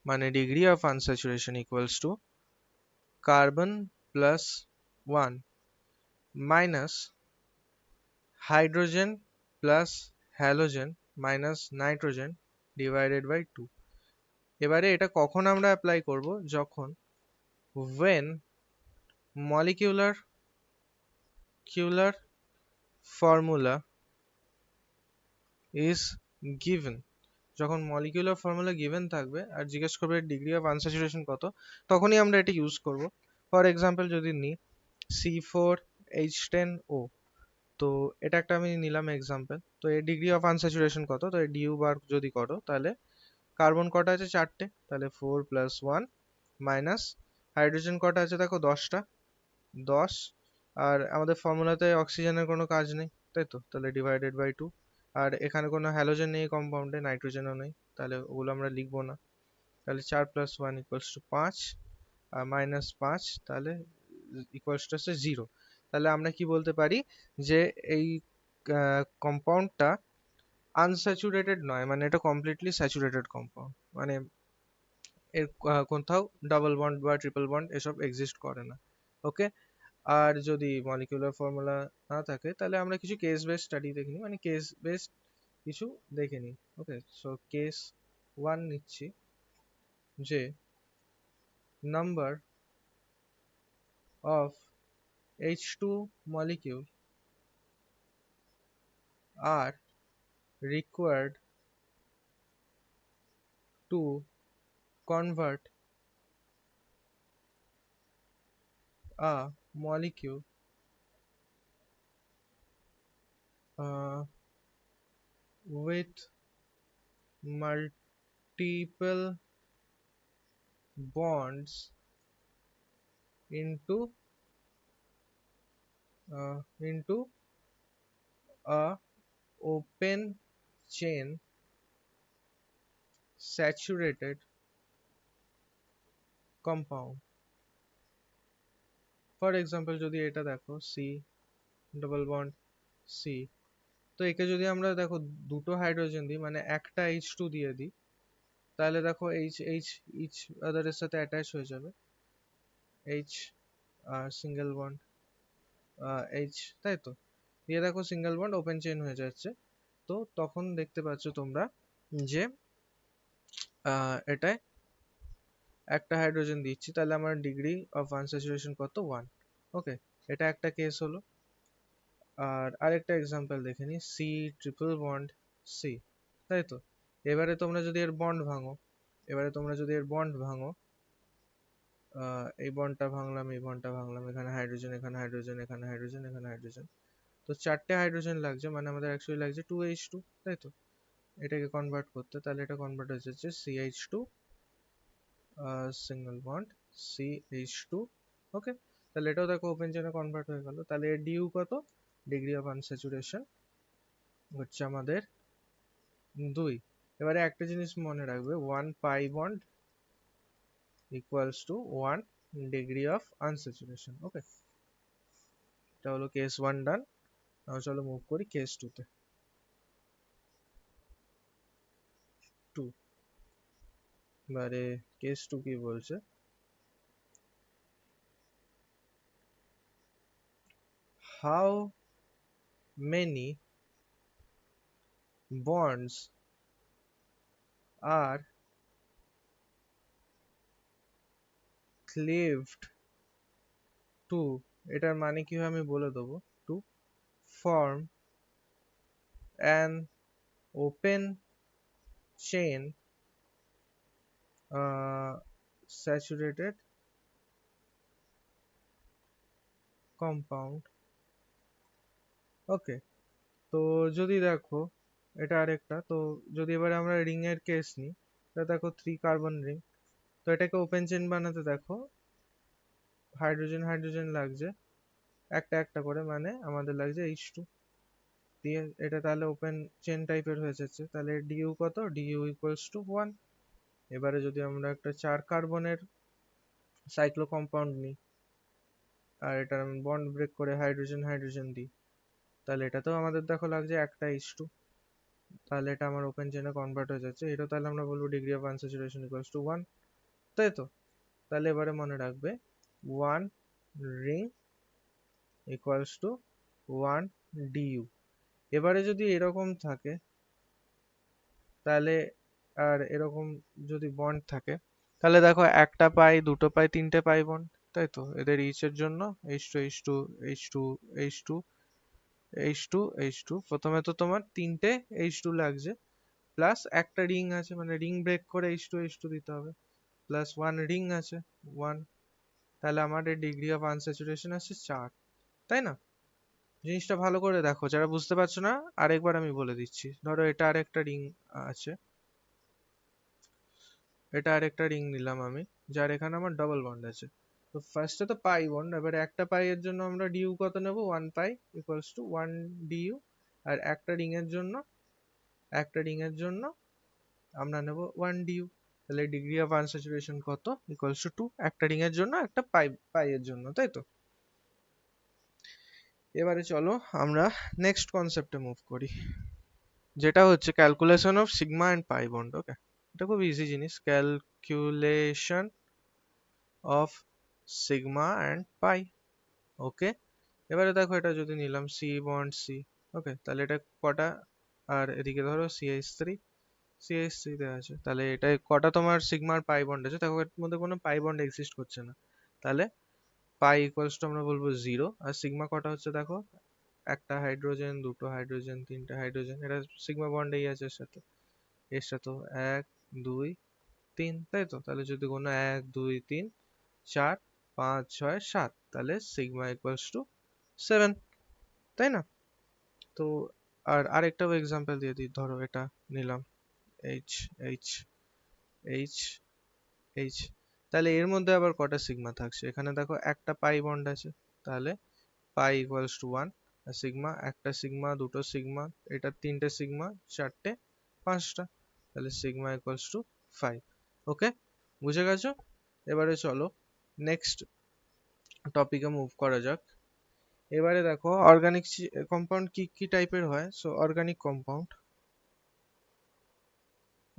Speaker 1: মানে degree of unsaturation equals to carbon plus 1 minus hydrogen plus halogen minus nitrogen divided by 2। এবারে এটা কখন আমরা অ্যাপ্লাই করব, যখন when molecular formula is given, যখন মলিকিউলার ফর্মুলা গিভেন থাকবে আর জিজ্ঞেস করবে ডিগ্রি অফ আনস্যাচুরেশন কত, তখনই আমরা এটা ইউজ করব। ফর এক্সাম্পল যদি নিই C4H10O, তো এটা একটা আমি নিলাম এক্সাম্পল। তো এর ডিগ্রি অফ আনস্যাচুরেশন কত, তো এর ডিউ বার যদি করো, তাহলে কার্বন কটা আছে, চারটে, তাহলে 4 + 1 মাইনাস হাইড্রোজেন কটা আছে দেখো, 10টা, 10, আর আমাদের ফর্মুলাতে অক্সিজেনের কোনো কাজ নেই, তাই তো? তাহলে ডিভাইডেড বাই 2। আর এখানে কোনো হ্যালোজেন নেই কম্পাউন্ডে, নাইট্রোজেনও নেই, তাহলে ওগুলো আমরা লিখবো না। তাহলে 4 + 1 = 5, আর -5, তাহলে ইকুয়ালস টু হচ্ছে 0। তাহলে আমরা কি বলতে পারি যে এই কম্পাউন্ডটা আনস্যাচুরেটেড নয়, মানে এটা কমপ্লিটলি স্যাচুরেটেড কম্পাউন্ড, মানে এর কোথাও ডাবল বন্ড বা ট্রিপল বন্ড এসব এক্সিস্ট করে না, ওকে? আর যদি মলিকিউলার ফর্মুলা না থাকে, তাহলে আমরা কিছু কেস বেসড স্টাডি দেখে নিই, মানে কেস বেসড কিছু দেখে নিই, ওকে? সো কেস 1 নিচ্ছি, যে number of H2 molecule are required to convert a molecule uh, with multiple bonds into a open chain saturated compound. For example যদি এটা দেখো C ডাবল বন্ড C, তো একে যদি আমরা দেখো দুটো হাইড্রোজেন দিই, মানে একটা H2 দিয়ে দিই, তাহলে দেখো ইচ আদারের সাথে অ্যাটাচ হয়ে যাবে, H সিঙ্গেল বন্ড H, তাই তো? দিয়ে দেখো সিঙ্গেল বন্ড ওপেন চেইন হয়ে যাচ্ছে। তো তখন দেখতে পাচ্ছ তোমরা যে এটায় একটা হাইড্রোজেন দিচ্ছি, তাহলে আমার ডিগ্রি অফ আনস্যাচুরেশন কত, 1, ওকে? এটা একটা কেস হলো। আর আরেকটা এক্সাম্পল দেখে নিই, C ট্রিপল বন্ড C, তাই তো? এবারে তোমরা যদি এর বন্ড ভাঙো, এবারে তোমরা যদি এর বন্ড ভাঙো, এই বন্ডটা ভাঙলাম, এই বন্ডটা ভাঙলাম, এখানে হাইড্রোজেন, এখানে হাইড্রোজেন, এখানে হাইড্রোজেন, এখানে হাইড্রোজেন, তো চারটে হাইড্রোজেন লাগছে, মানে আমাদের অ্যাকচুয়ালি লাগছে 2H2, তাই তো? এটাকে কনভার্ট করতে, তাহলে এটা কনভার্ট হয়ে যাচ্ছে CH2, সিঙ্গেল বন্ড CH2। ওকে, তাহলে এটাও দেখো ওপেন চেনে কনভার্ট হয়ে গেল। তাহলে এর ডিউ কত? ডিগ্রি অফ আনস্যাচুরেশন হচ্ছে আমাদের 2। এবারে একটা জিনিস মনে রাখবে, 1 pi bond equals to 1 degree of unsaturation. Okay, এটা হলো কেস 1 ডান। নাও চলো মুভ করি কেস 2 তে। 2, এবারে কেস 2 কি বলছে? How many bonds are cleaved to, এটার মানে কি হয় আমি বলে দেবো, to form an open chain saturated compound। ওকে, তো যদি দেখো এটা আরেকটা, তো যদি এবারে আমরা রিং এর কেস নিই, তা দেখো 3 কার্বন রিং, তো এটাকে ওপেন চেন বানাতে দেখো হাইড্রোজেন হাইড্রোজেন লাগছে একটা একটা করে, মানে আমাদের লাগছে H2 দিয়ে, এটা তাহলে ওপেন চেন টাইপের হয়ে যাচ্ছে। তাহলে ডিইউ কত? DU equals to 1। এবারে যদি আমরা একটা 4 কার্বনের সাইক্লো কম্পাউন্ড নিই, আর এটা বন্ড ব্রেক করে হাইড্রোজেন হাইড্রোজেন দিই, তাহলে এটাতেও আমাদের দেখো লাগছে একটা H2, তাহলে এটা আমার ওপেন চেনে কনভার্ট হয়ে যাচ্ছে। এটা তাহলে আমরা বলবো degree of unsaturation equals to 1, তাই তো? তাহলে এবারে মনে রাখবে 1 রিং ইকুয়ালস টু 1 ডিইউ। এবারে যদি এরকম থাকে, তাহলে আর এরকম যদি বন্ড থাকে, তাহলে দেখো একটা পাই, দুটো পাই, তিনটে পাই বন্ড, তাই তো? এদের ইচ এর জন্য H2 H2 H2 H2 H2 H2, প্রথমে তো তোমার তিনটে H2 লাগছে, প্লাস একটা রিং আছে, মানে রিং ব্রেক করে H2 H2 দিতে হবে, প্লাস 1 রিং আছে 1, তাহলে আমাদের ডিগ্রি অফ আনস্যাচুরেশন আছে 4, তাই না? জিনিসটা ভালো করে দেখো, যারা বুঝতে পারছো না আরেকবার আমি বলে দিচ্ছি। ধরো এটা আরেকটা রিং আছে, এটা আরেকটা রিং নিলাম আমি, যার এখানে আমার ডবল বন্ড আছে। তো ফার্স্টে তো পাই বন্ড, এবারে একটা পাই এর জন্য আমরা ডিইউ কত নেব? 1 পাই ইকুয়ালস টু 1 ডিইউ। আর একটা রিং এর জন্য আমরা নেব 1 ডিইউ। তাহলে ডিগ্রি অফ আনস্যাচুরেশন কত? ইকুয়ালস টু 2, একটা রিং এর জন্য, একটা পাই পাই এর জন্য, তাই তো? এবারে চলো আমরা নেক্সট কনসেপ্টে মুভ করি, যেটা হচ্ছে calculation of sigma and pi bond. Okay, এটা খুব ইজি জিনিস, calculation of sigma and pi. Okay, এবারে দেখো এটা যদি নিলাম সি বন্ড সি, ওকে, তাহলে এটা কটা, আর এদিকে ধরো CH3, CH3 দেওয়া আছে, তাহলে এটা কটা তোমার সিগমার পাই বন্ড আছে? দেখো এর মধ্যে কোনো পাই বন্ড এক্সিস্ট করছে না, তাহলে পাই ইকুয়ালস টু আমরা বলবো 0। আর সিগমা কটা হচ্ছে দেখো, একটা হাইড্রোজেন, দুটো হাইড্রোজেন, তিনটে হাইড্রোজেন, এটা সিগমা বন্ডেই আছে এর সাথে, এর সাথে 1 2 3, তাই তো? তাহলে যদি কোনো 1 2 3 4 5 6 7, তাহলে সিগমা ইকুয়ালস টু 7, তাই না? তো আর আরেকটাও এক্সাম্পল দিয়ে দিই, ধরো এটা নিলাম H H H H, তাহলে এর মধ্যে আবার কটা সিগমা থাকছে? এখানে দেখো একটা পাই বন্ড আছে, তাহলে পাই ইকুয়ালস টু 1, আর সিগমা একটা সিগমা, দুটো সিগমা, এটা তিনটে সিগমা, চারটে, পাঁচটা, তাহলে সিগমা ইকুয়ালস টু 5। ওকে, বুঝে গেছো? এবারে চলো নেক্সট টপিকে মুভ করা যাক। এবারে দেখো অর্গানিক কম্পাউন্ড কি কি টাইপের হয়। So organic compound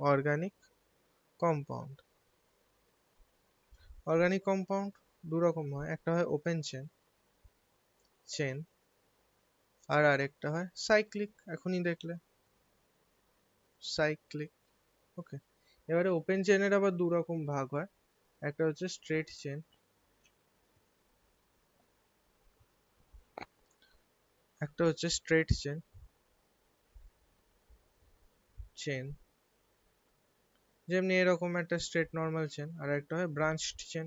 Speaker 1: organic compound দু রকম হয়, একটা হয় ওপেন চেন আর আরেকটা হয় সাইক্লিক, এখনই দেখলে সাইক্লিক। ওকে, এবারে ওপেন চেনের আবার দু রকম ভাগ হয়, একটা হচ্ছে স্ট্রেট চেন, একটা হচ্ছে স্ট্রেট চেন চেন, যেমনি এরকম একটা স্ট্রেট নর্মাল চেন, আর একটা হয় ব্রাঞ্চড চেন।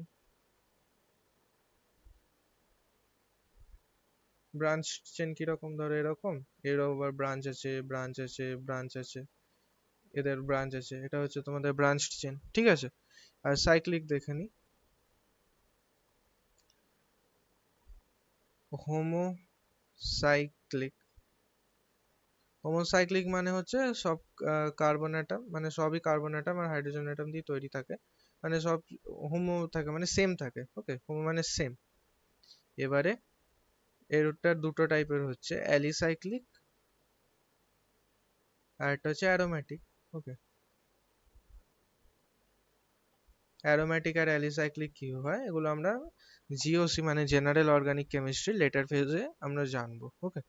Speaker 1: ব্রাঞ্চড চেন কিরকম, ধরো এরকম, এরও আবার ব্রাঞ্চ আছে, ব্রাঞ্চ আছে, ব্রাঞ্চ আছে, এদের ব্রাঞ্চ আছে, এটা হচ্ছে তোমাদের ব্রাঞ্চড চেন, ঠিক আছে। আর সাইক্লিক দেখে নি, হোমোসাইক্লিক। হোমোসাইক্লিক মানে হচ্ছে সব কার্বন অ্যাটম, মানে সবই কার্বন অ্যাটম আর হাইড্রোজেন অ্যাটম দিয়ে তৈরি থাকে, মানে সব হোমো থাকে, মানে সেম থাকে, ওকে, হোমো মানে সেম। এবারে এরটা দুটো টাইপের হচ্ছে, অ্যালিসাইক্লিক আর একটা হচ্ছে অ্যারোমেটিক, ওকে। অ্যারোমেটিক আর অ্যালিসাইক্লিক কি হয়, এগুলো আমরা জিওসি মানে জেনারেল অর্গানিক কেমিস্ট্রি লেটার ফেজে আমরা জানবো, ওকে।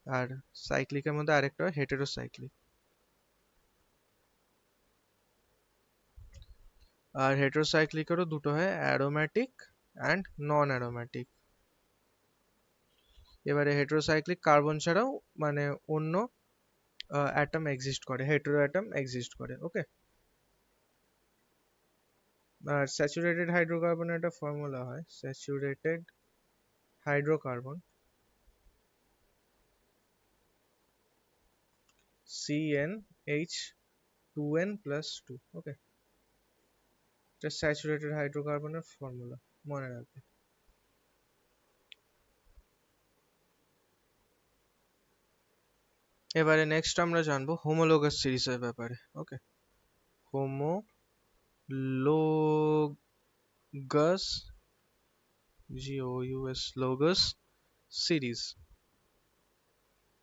Speaker 1: আর সাইক্লিকের মধ্যে আরেকটা হয় হেটেরোসাইক্লিক। আর হেটেরোসাইক্লিকেরও দুটো হয়, অ্যারোমেটিক অ্যান্ড নন অ্যারোমেটিক। এবারে হেটেরোসাইক্লিক কার্বন ছাড়াও মানে অন্য অ্যাটম এক্সিস্ট করে, হেটেরো অ্যাটম এক্সিস্ট করে, ওকে। আর স্যাচুরেটেড হাইড্রোকার্বনের একটা ফর্মুলা হয়, স্যাচুরেটেড হাইড্রোকার্বন CnH2n+2, ওকে। এটা স্যাচুরেটেড হাইড্রোকার্বনের ফর্মুলা, মনে রাখবে। এবারে নেক্সট আমরা জানবো হোমোলোগাস সিরিজের ব্যাপারে, ওকে। হোমোলোগাস, GOUS, লোগাস সিরিজ,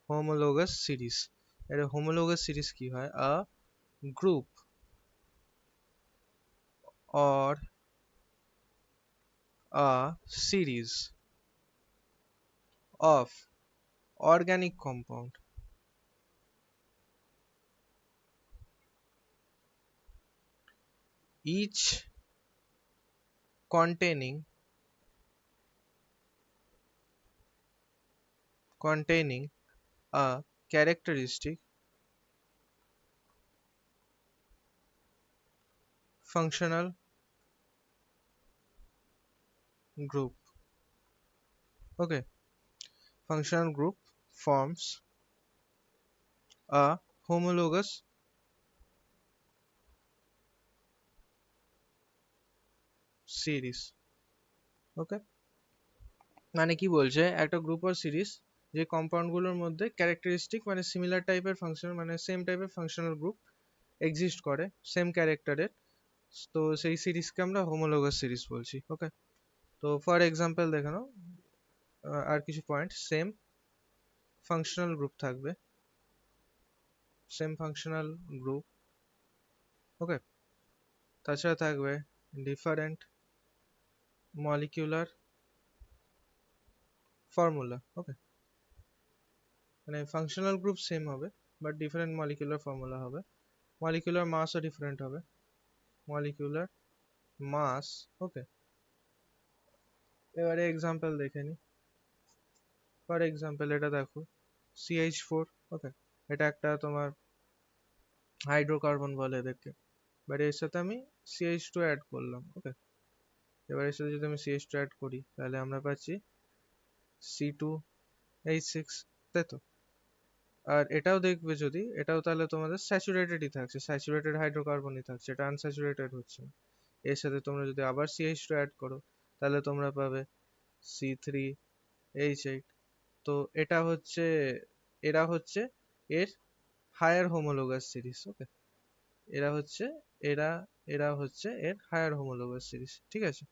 Speaker 1: হোমোলোগাস সিরিজ। এর হোমোলোগাস সিরিজ কি হয়, a group or a series of organic compound each containing a characteristic functional group, okay. Functional group forms a homologous series, okay. মানে কি বলছে, একটা গ্রুপ অর সিরিজ যে compound গুলোর মধ্যে ক্যারেক্টারিস্টিক মানে সিমিলার টাইপের ফাংশন, মানে সেম টাইপের ফাংশনাল গ্রুপ এক্সিস্ট করে সেম ক্যারেক্টারের, তো সেই সিরিজকে আমরা হোমোলোগাস সিরিজ বলছি, ওকে। তো ফর এক্সাম্পল দেখে নাও, আর কিছু পয়েন্ট, সেম ফাংশনাল গ্রুপ থাকবে, সেম ফাংশনাল গ্রুপ, ওকে। তাছাড়া থাকবে ডিফারেন্ট মলিকিউলার ফর্মুলা, ওকে। মানে ফাংশনাল গ্রুপ সেম হবে বাট ডিফারেন্ট মলিকিউলার ফর্মুলা হবে, মলিকিউলার মাসও ডিফারেন্ট হবে, মলিকিউলার মাস, ওকে। এবারে এক্সাম্পল দেখে নি, ফর এক্সাম্পল এটা দেখো, CH4, ওকে। এটা একটা তোমার হাইড্রোকার্বন বলে এদেরকে, বাট এর সাথে আমি CH2 অ্যাড করলাম, ওকে। এবার এর সাথে যদি আমি CH2 অ্যাড করি তাহলে আমরা পাচ্ছি C2H6, তাই তো। আর এটাও দেখবে যদি, এটাও তাহলে তোমাদের স্যাচুরেটেডই থাকছে, স্যাচুরেটেড হাইড্রোকার্বনই থাকছে, এটা আনস্যাচুরেটেড হচ্ছে না। এর সাথে তোমরা যদি আবার CH2 অ্যাড করো তাহলে তোমরা পাবে C3H8। তো এটা হচ্ছে, এরা হচ্ছে এর হায়ার হোমোলোগাস সিরিজ, ওকে। এরা হচ্ছে, এরা এরা হচ্ছে এর হায়ার হোমোলোগাস সিরিজ, ঠিক আছে।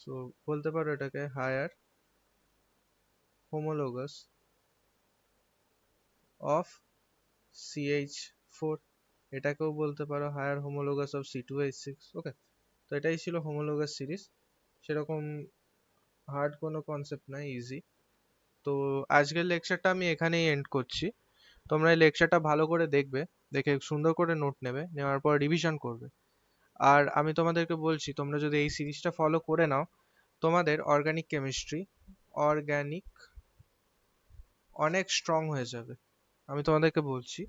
Speaker 1: সো বলতে পারো এটাকে হায়ার হোমোলোগাস অফ CH4, এটাকেও বলতে পারো হায়ার হোমোলোগাস অফ C2H6, ওকে। তো এটাই ছিল হোমোলোগাস সিরিজ, সেরকম হার্ড কোনো কনসেপ্ট নয়, ইজি। তো আজকের লেকচারটা আমি এখানেই এন্ড করছি। তোমরা এই লেকচারটা ভালো করে দেখবে, দেখে সুন্দর করে নোট নেবে, নেওয়ার পর রিভিশন করবে। আর আমি তোমাদেরকে বলছি, তোমরা যদি এই সিরিজটা ফলো করে নাও, তোমাদের অর্গানিক কেমিস্ট্রি, অর্গানিক অনেক স্ট্রং হয়ে যাবে, আমি তোমাদেরকে বলছি।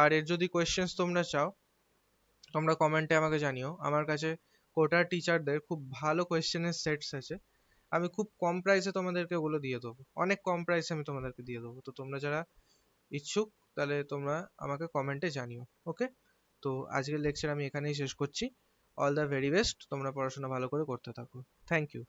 Speaker 1: আর এর যদি কোয়েশ্চেন্স তোমরা চাও, তোমরা কমেন্টে আমাকে জানিও। আমার কাছে কোটার টিচারদের খুব ভালো কোয়েশ্চেনের সেটস আছে, আমি খুব কম প্রাইসে তোমাদেরকে ওগুলো দিয়ে দেবো, অনেক কম প্রাইসে আমি তোমাদেরকে দিয়ে দেবো। তো তোমরা যারা ইচ্ছুক তাহলে তোমরা আমাকে কমেন্টে জানিও। ওকে, তো আজকের লেকচার আমি এখানেই শেষ করছি। অল দ্য ভেরি বেস্ট, তোমরা পড়াশোনা ভালো করে করতে থাকো। Thank you.